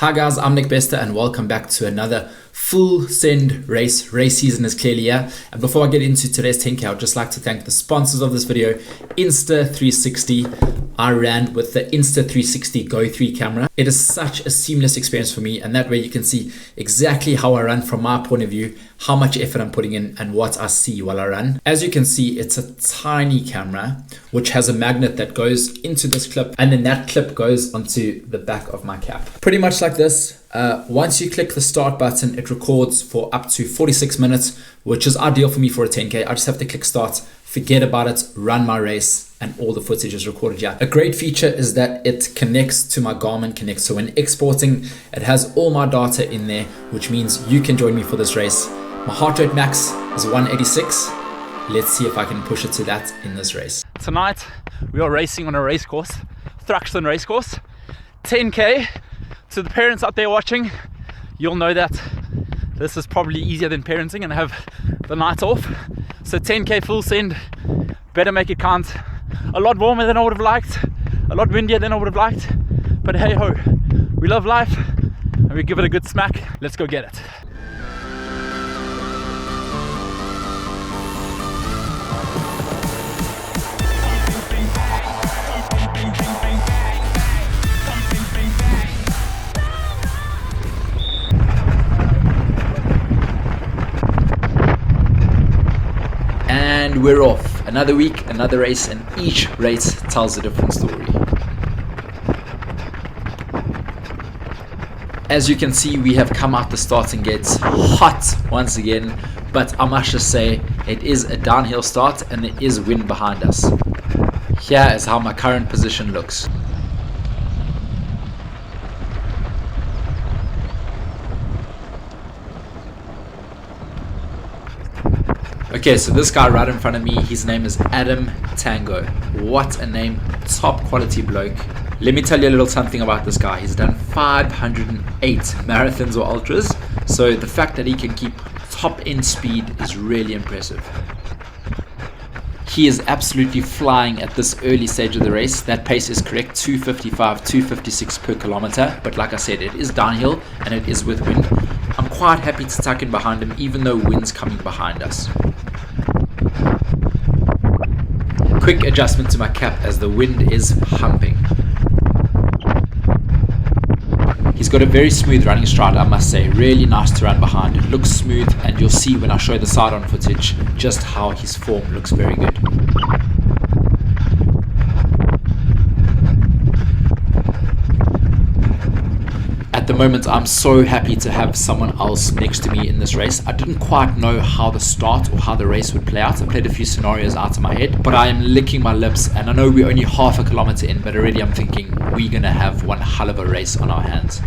Hi guys, I'm Nick Bester and welcome back to another full send race. Race season is clearly here. And before I get into today's 10K, I'd just like to thank the sponsors of this video, Insta360. I ran with the Insta360 GO3 camera. It is such a seamless experience for me, and that way you can see exactly how I run from my point of view, how much effort I'm putting in and what I see while I run. As you can see, it's a tiny camera which has a magnet that goes into this clip, and then that clip goes onto the back of my cap. Pretty much like this. Once you click the start button, it records for up to 46 minutes, which is ideal for me for a 10K. I just have to click start, forget about it, run my race, and all the footage is recorded here. A great feature is that it connects to my Garmin Connect. So when exporting, it has all my data in there, which means you can join me for this race. My heart rate max is 186. Let's see if I can push it to that in this race. Tonight, we are racing on a race course, Thruxton race course, 10K. To the parents out there watching, you'll know that this is probably easier than parenting and have the night off. So 10K full send, better make it count. A lot warmer than I would have liked, a lot windier than I would have liked, but hey ho, we love life and we give it a good smack. Let's go get it. And we're off. Another week, another race, and each race tells a different story. As you can see, we have come out the starting gates hot once again, but I must just say it is a downhill start and there is wind behind us. Here is how my current position looks. Okay, so this guy right in front of me, his name is Adam Tango. What a name, top quality bloke. Let me tell you a little something about this guy. He's done 508 marathons or ultras, so the fact that he can keep top end speed is really impressive. He is absolutely flying at this early stage of the race. That pace is correct, 255, 256 per kilometer, but like I said, it is downhill and it is with wind. I'm quite happy to tuck in behind him even though wind's coming behind us. Quick adjustment to my cap as the wind is humping. He's got a very smooth running stride, I must say. Really nice to run behind. It looks smooth, and you'll see when I show the side-on footage just how his form looks very good. At the moment, I'm so happy to have someone else next to me in this race. I didn't quite know how the start or how the race would play out. I played a few scenarios out of my head, but I am licking my lips, and I know we're only half a kilometer in, but already I'm thinking we're gonna have one hell of a race on our hands.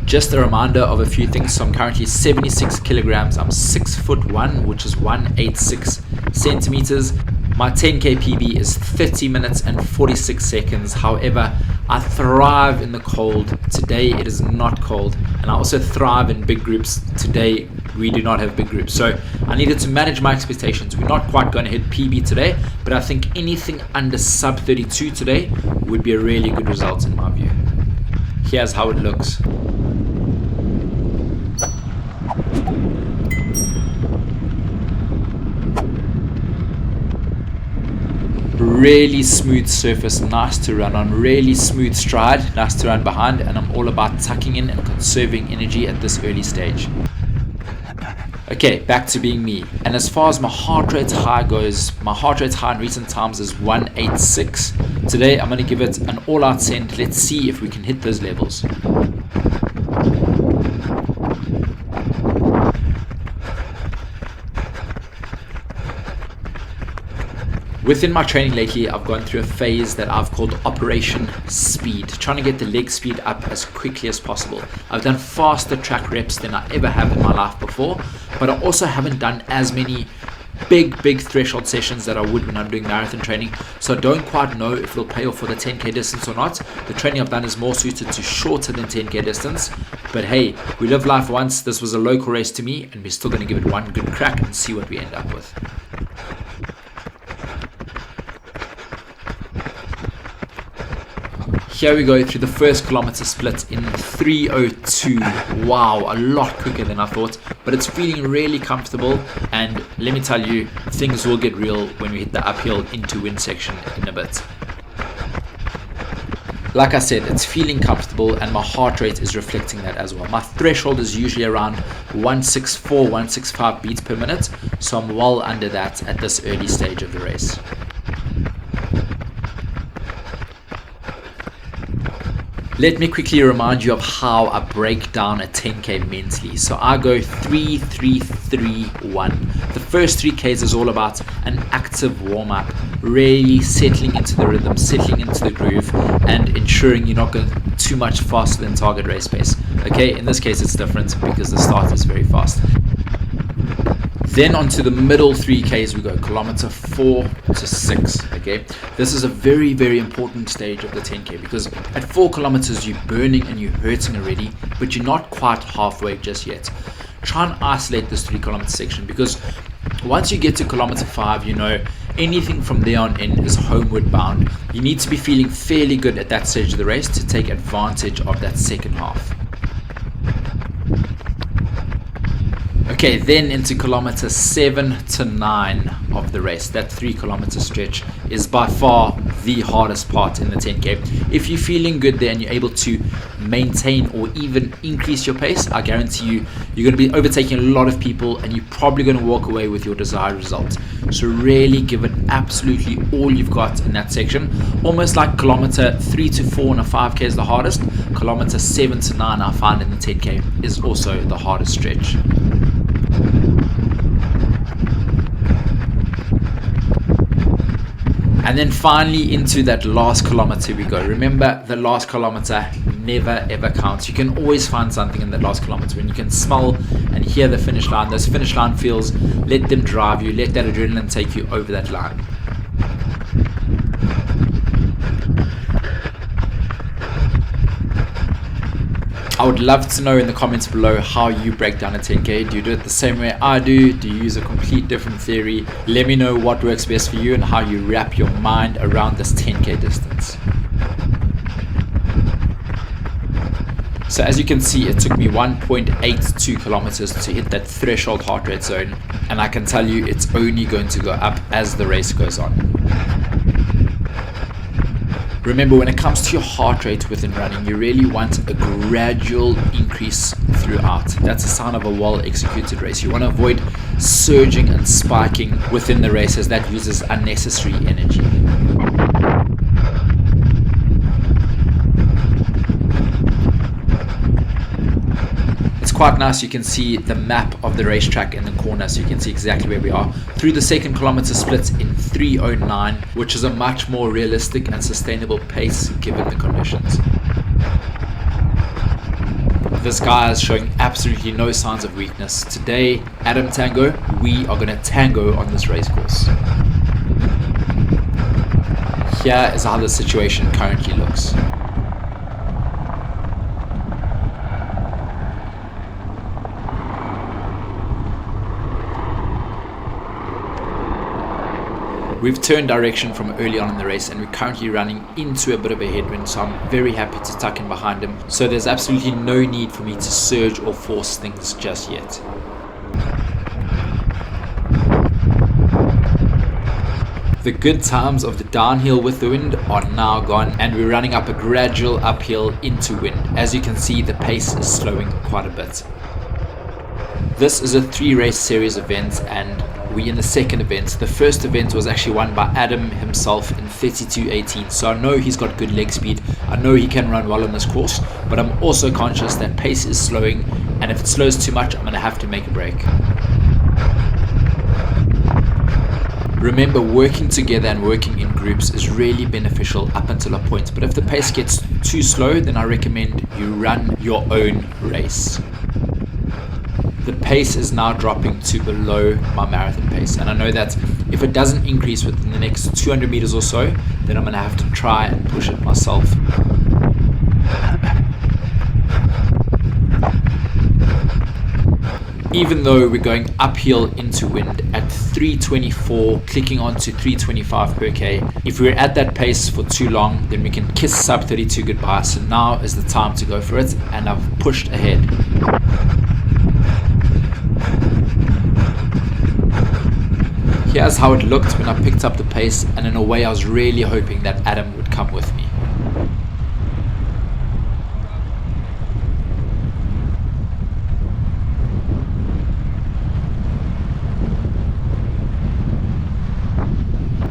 Just a reminder of a few things. So I'm currently 76 kilograms. I'm 6'1", which is 186 centimeters. My 10K PB is 30 minutes and 46 seconds. However, I thrive in the cold. Today it is not cold, and I also thrive in big groups. Today we do not have big groups, so I needed to manage my expectations. We're not quite going to hit PB today, but I think anything under sub 32 today would be a really good result in my view. Here's how it looks. Really smooth surface, nice to run on, really smooth stride, nice to run behind, and I'm all about tucking in and conserving energy at this early stage. Okay, back to being me. And as far as my heart rate high goes, my heart rate high in recent times is 186. Today I'm going to give it an all-out send. Let's see if we can hit those levels. Within my training lately, I've gone through a phase that I've called Operation Speed, trying to get the leg speed up as quickly as possible. I've done faster track reps than I ever have in my life before, but I also haven't done as many big threshold sessions that I would when I'm doing marathon training, so I don't quite know if it'll pay off for the 10K distance or not. The training I've done is more suited to shorter than 10K distance, but hey, we live life once. This was a local race to me, and we're still going to give it one good crack and see what we end up with. Here we go through the first kilometer split in 3:02. Wow, a lot quicker than I thought, but it's feeling really comfortable. And let me tell you, things will get real when we hit the uphill into wind section in a bit. Like I said, it's feeling comfortable and my heart rate is reflecting that as well. My threshold is usually around 164, 165 beats per minute, so I'm well under that at this early stage of the race. Let me quickly remind you of how I break down a 10K mentally. So I go 3-3-3-1. The first 3Ks is all about an active warm-up, really settling into the rhythm, settling into the groove, and ensuring you're not going too much faster than target race pace. Okay, in this case it's different because the start is very fast. Then onto the middle 3Ks we go, kilometer 4 to 6. Okay, this is a very, very important stage of the 10K because at 4 kilometers you're burning and you're hurting already, but you're not quite halfway just yet. Try and isolate this 3 kilometer section because once you get to kilometer 5, you know anything from there on in is homeward bound. You need to be feeling fairly good at that stage of the race to take advantage of that second half. Okay, then into kilometer 7 to 9 of the race. That 3 kilometer stretch is by far the hardest part in the 10K. If you're feeling good there and you're able to maintain or even increase your pace, I guarantee you, you're going to be overtaking a lot of people and you're probably going to walk away with your desired result. So really give it absolutely all you've got in that section. Almost like kilometer 3 to 4 and a 5K is the hardest. Kilometer 7 to 9 I find in the 10K is also the hardest stretch. And then finally into that last kilometer we go. Remember, the last kilometer never ever counts. You can always find something in that last kilometer when you can smell and hear the finish line. Those finish line feels, let them drive you, let that adrenaline take you over that line. I would love to know in the comments below how you break down a 10K. Do you do it the same way I do? Do you use a complete different theory? Let me know what works best for you and how you wrap your mind around this 10K distance. So as you can see, it took me 1.82 kilometers to hit that threshold heart rate zone, and I can tell you it's only going to go up as the race goes on. Remember, when it comes to your heart rate within running, you really want a gradual increase throughout. That's a sign of a well-executed race. You want to avoid surging and spiking within the race as that uses unnecessary energy. It's quite nice. You can see the map of the racetrack in the corner, so you can see exactly where we are. Through the second kilometer split in 3:09, which is a much more realistic and sustainable pace given the conditions. This guy is showing absolutely no signs of weakness. Today, Adam Tango, we are going to tango on this race course. Here is how the situation currently looks. We've turned direction from early on in the race and we're currently running into a bit of a headwind, so I'm very happy to tuck in behind him. So there's absolutely no need for me to surge or force things just yet. The good times of the downhill with the wind are now gone and we're running up a gradual uphill into wind. As you can see, the pace is slowing quite a bit. This is a 3-race series event and we're in the second event. The first event was actually won by Adam himself in 32:18, so I know he's got good leg speed. I know he can run well on this course, but I'm also conscious that pace is slowing, and if it slows too much, I'm going to have to make a break. Remember, working together and working in groups is really beneficial up until a point, but if the pace gets too slow, then I recommend you run your own race. The pace is now dropping to below my marathon pace, and I know that if it doesn't increase within the next 200 meters or so, then I'm going to have to try and push it myself. Even though we're going uphill into wind at 324, clicking on to 325 per K, if we're at that pace for too long, then we can kiss sub 32 goodbye. So now is the time to go for it, and I've pushed ahead. Here's how it looked when I picked up the pace, and in a way I was really hoping that Adam would come with me.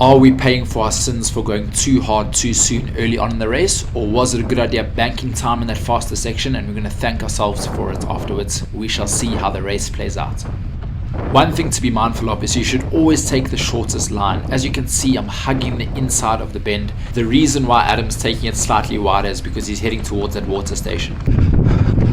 Are we paying for our sins for going too hard too soon early on in the race, or was it a good idea banking time in that faster section and we're going to thank ourselves for it afterwards? We shall see how the race plays out. One thing to be mindful of is you should always take the shortest line. As you can see, I'm hugging the inside of the bend. The reason why Adam's taking it slightly wider is because he's heading towards that water station.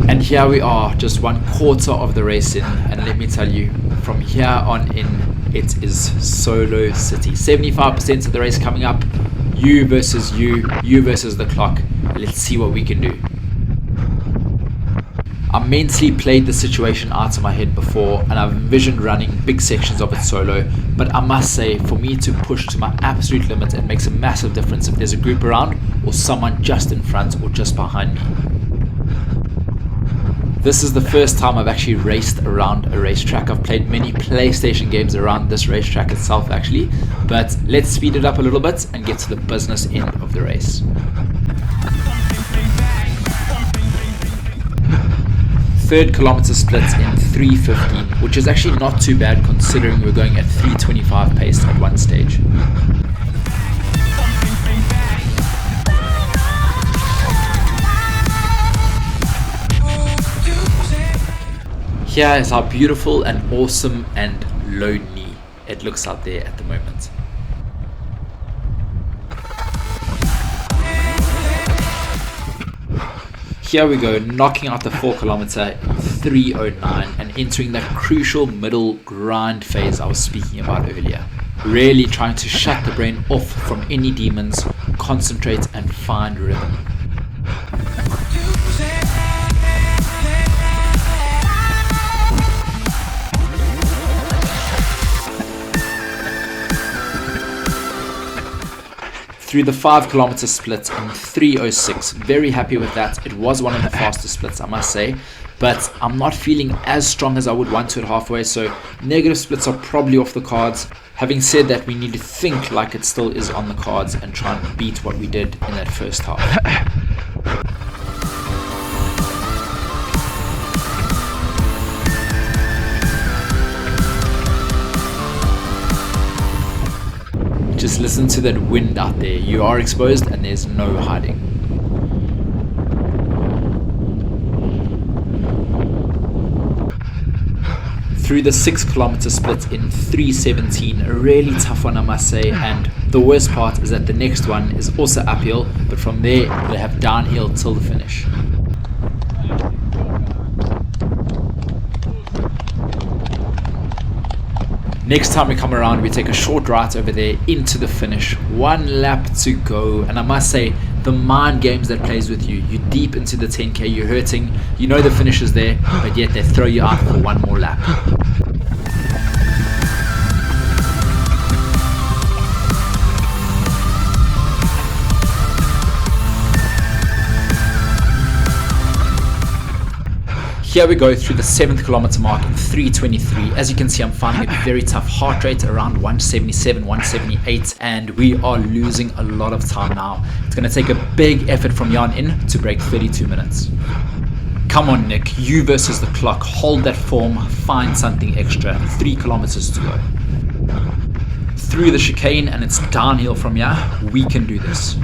And here we are, just 1/4 of the race in, and let me tell you, from here on in, it is solo city. 75% of the race coming up, you versus you versus the clock. Let's see what we can do. I mentally played the situation out of my head before, and I've envisioned running big sections of it solo, but I must say, for me to push to my absolute limit, it makes a massive difference if there's a group around or someone just in front or just behind me. This is the first time I've actually raced around a racetrack. I've played many PlayStation games around this racetrack itself actually, but let's speed it up a little bit and get to the business end of the race. Third kilometer split in 3:15, which is actually not too bad considering we're going at 3:25 pace at one stage. Here is how beautiful and awesome and lonely it looks out there at the moment. Here we go, knocking out the 4 kilometer in 3:09 and entering that crucial middle grind phase I was speaking about earlier. Really trying to shut the brain off from any demons, concentrate and find rhythm. Through the 5 kilometer split in 3:06, very happy with that. It was one of the fastest splits, I must say, but I'm not feeling as strong as I would want to at halfway, so negative splits are probably off the cards. Having said that, we need to think like it still is on the cards and try and beat what we did in that first half. Just listen to that wind out there. You are exposed and there's no hiding. Through the 6 kilometer split in 3:17, a really tough one I must say, and the worst part is that the next one is also uphill, but from there they have downhill till the finish. Next time we come around, we take a short right over there into the finish. 1 lap to go, and I must say, the mind games that plays with you. You're deep into the 10k, you're hurting, you know the finish is there, but yet they throw you out for one more lap. Here we go through the 7th kilometer mark in 3:23. As you can see, I'm finding it very tough. Heart rate around 177, 178, and we are losing a lot of time now. It's going to take a big effort from here on in to break 32 minutes. Come on, Nick, you versus the clock. Hold that form, find something extra. 3 kilometers to go. Through the chicane, and it's downhill from here. We can do this.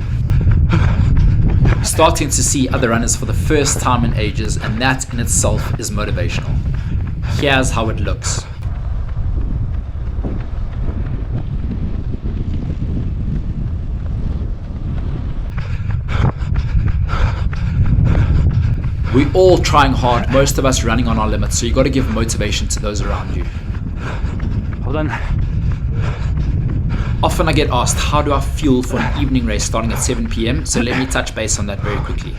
Starting to see other runners for the first time in ages, and that in itself is motivational. Here's how it looks. We're all trying hard, most of us running on our limits, so you got to give motivation to those around you. Hold on. Often I get asked, how do I fuel for an evening race starting at 7 p.m? So let me touch base on that very quickly.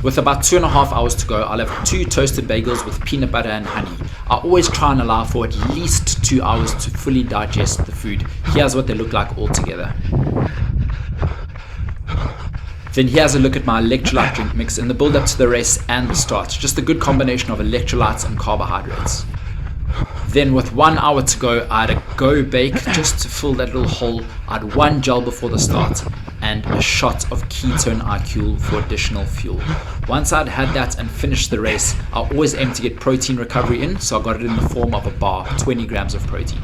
With about 2.5 hours to go, I'll have 2 toasted bagels with peanut butter and honey. I always try and allow for at least 2 hours to fully digest the food. Here's what they look like all together. Then here's a look at my electrolyte drink mix in the build up to the race and the start. Just a good combination of electrolytes and carbohydrates. Then with 1 hour to go, I had a Go Bake just to fill that little hole. I had 1 gel before the start and a shot of ketone IQ for additional fuel. Once I'd had that and finished the race, I always aim to get protein recovery in, so I got it in the form of a bar, 20 grams of protein.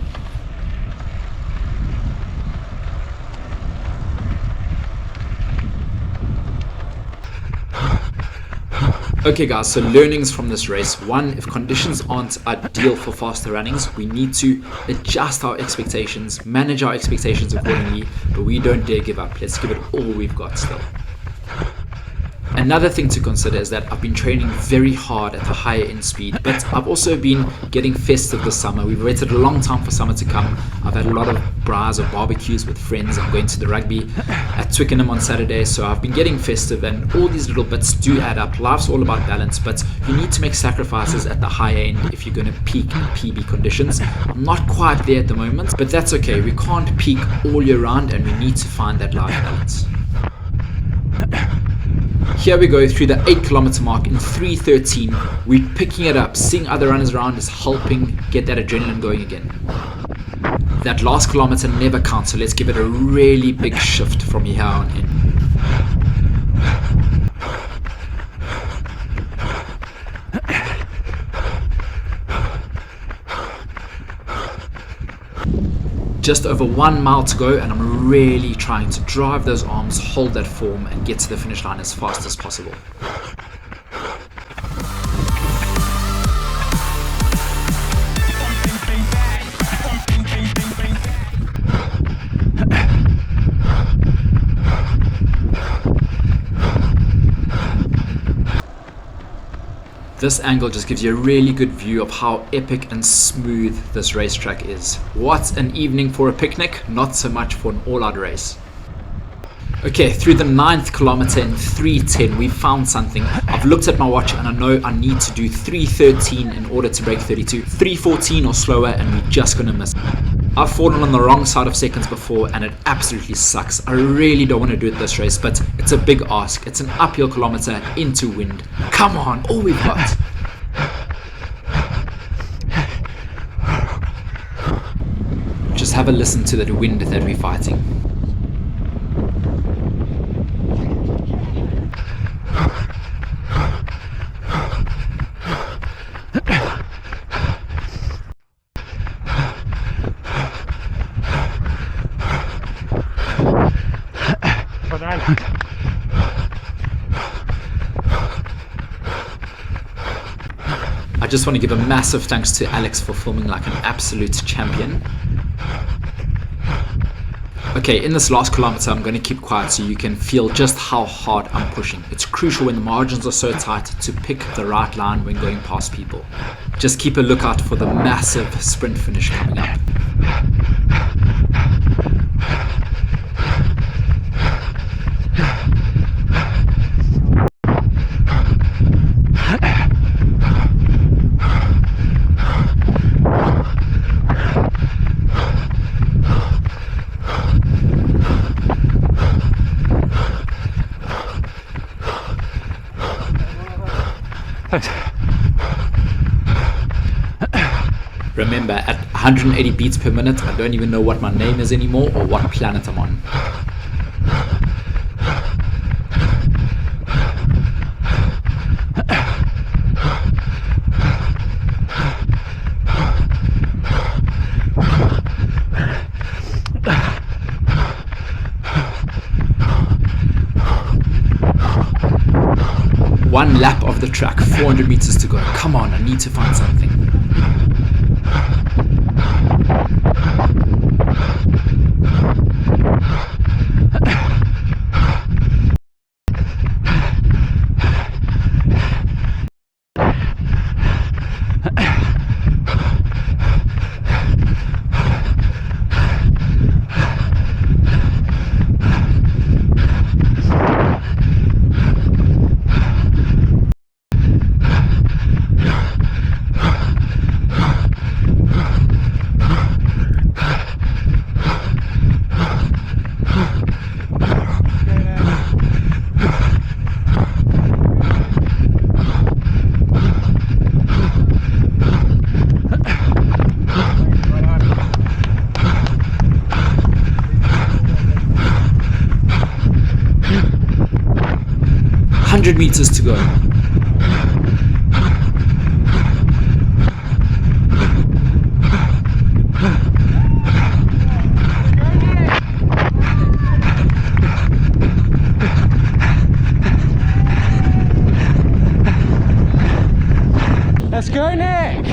Okay guys, so learnings from this race. 1, if conditions aren't ideal for faster runnings, we need to adjust our expectations, manage our expectations accordingly, but we don't dare give up. Let's give it all we've got still. Another thing to consider is that I've been training very hard at the higher end speed, but I've also been getting festive this summer. We've waited a long time for summer to come. I've had a lot of braais or barbecues with friends. I'm going to the rugby at Twickenham on Saturday, so I've been getting festive, and all these little bits do add up. Life's all about balance, but you need to make sacrifices at the higher end if you're going to peak in PB conditions. I'm not quite there at the moment, but that's okay. We can't peak all year round, and we need to find that life balance. Here we go through the 8 kilometer mark in 3:13. We're picking it up. Seeing other runners around is helping get that adrenaline going again. That last kilometer never counts, so let's give it a really big shift from here on in. Just over 1 mile to go, and I'm really trying to drive those arms, hold that form, and get to the finish line as fast as possible. This angle just gives you a really good view of how epic and smooth this racetrack is. What an evening for a picnic, not so much for an all-out race. Okay, through the 9th kilometer in 3:10, we found something. I've looked at my watch and I know I need to do 3:13 in order to break 32. 3:14 or slower and we're just gonna miss. I've fallen on the wrong side of seconds before and it absolutely sucks. I really don't want to do it this race, but it's a big ask. It's an uphill kilometer into wind. Come on, all we've got. Just have a listen to that wind that we're fighting. I just want to give a massive thanks to Alex for filming like an absolute champion. Okay, in this last kilometer, I'm going to keep quiet so you can feel just how hard I'm pushing. It's crucial when the margins are so tight to pick the right line when going past people. Just keep a lookout for the massive sprint finish coming up. Thanks. Remember, at 180 beats per minute, I don't even know what my name is anymore or what planet I'm on. One lap of the track, 400 meters to go. Come on, I need to find something. 100 meters to go. Let's go, Nick!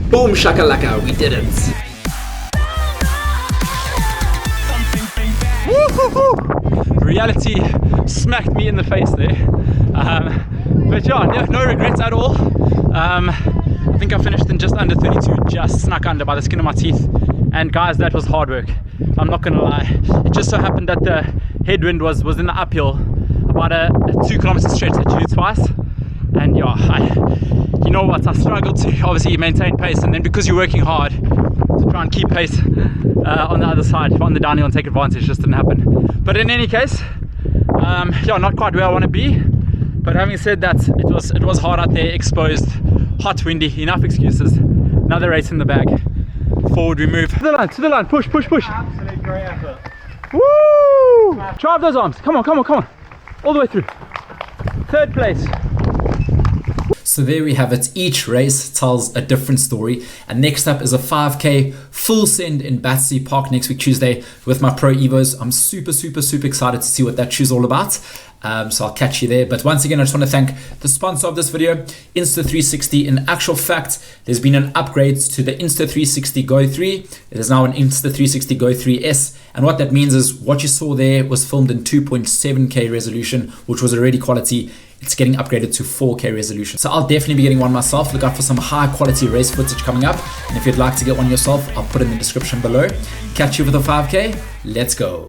Boom shakalaka, we did it. Woo-hoo-hoo. Reality smacked me in the face there. But yeah, no regrets at all. I think I finished in just under 32, just snuck under by the skin of my teeth. And guys, that was hard work. I'm not gonna lie. It just so happened that the headwind was in the uphill, about a 2 kilometer stretch that you do twice. And yeah, you know what, I struggled to obviously maintain pace, and then because you're working hard to try and keep pace on the other side, on the downhill and take advantage, just didn't happen. But in any case, yeah, not quite where I want to be. But having said that, it was hard out there, exposed, hot, windy, enough excuses. Another race in the bag. Forward we move. To the line, push, push, push. Absolute great effort. Woo! Drive those arms, come on, come on, come on. All the way through. 3rd place. So there we have it. Each race tells a different story. And next up is a 5K full send in Battersea Park next week Tuesday with my Pro Evos. I'm super excited to see what that shoe's all about. So I'll catch you there. But once again, I just want to thank the sponsor of this video, Insta360. In actual fact, there's been an upgrade to the Insta360 GO3. It is now an Insta360 GO3S. And what that means is what you saw there was filmed in 2.7K resolution, which was already quality. It's getting upgraded to 4K resolution. So I'll definitely be getting one myself. Look out for some high quality race footage coming up. And if you'd like to get one yourself, I'll put it in the description below. Catch you for the 5K. Let's go.